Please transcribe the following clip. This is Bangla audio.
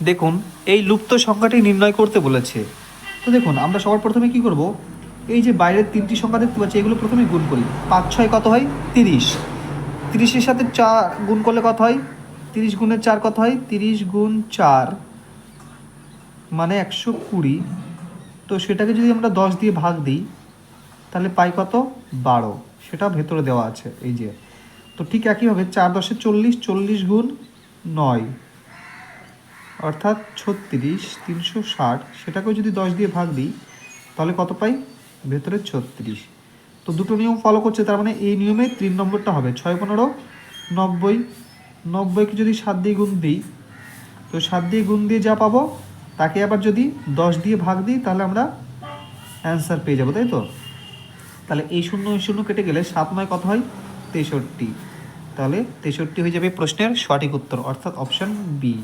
দেখুন এই লুপ্ত সংখ্যাটি নির্ণয় করতে বলেছে। তো দেখুন আমরা সবার প্রথমে কি করব, এই যে বাইরের তিনটি সংখ্যা দেখতে পাচ্ছি এগুলো প্রথমে গুণ করি। 5 6 কত হয় 30, 30-এর সাথে 4 গুণ করলে কত হয়, 30 গুণের 4 কত হয়, 30 গুণ 4 মানে 120। তো সেটাকে যদি আমরা 10 দিয়ে ভাগ দিই তাহলে পাই কত 12, সেটা ভেতরে দেওয়া আছে এই যে। তো ঠিক একইভাবে 4 10 40, 40 গুণ 9 অর্থাৎ 36, 360, সেটাকেও যদি 10 দিয়ে ভাগ দিই তাহলে কত পাই, ভেতরে 36। তো দুটো নিয়ম ফলো করছে, তার মানে এই নিয়মে 3 নম্বরটা হবে। 6 15 90, 90কে যদি 7 দিয়ে গুণ দিই, তো 7 দিয়ে গুণ দিয়ে যা পাবো তাকে আবার যদি 10 দিয়ে ভাগ দিই তাহলে আমরা অ্যান্সার পেয়ে যাবো, তাই তো। তাহলে এই 0 কেটে গেলে 7 9 কত হয় 63, তাহলে 63 হয়ে যাবে প্রশ্নের সঠিক উত্তর, অর্থাৎ অপশান বি।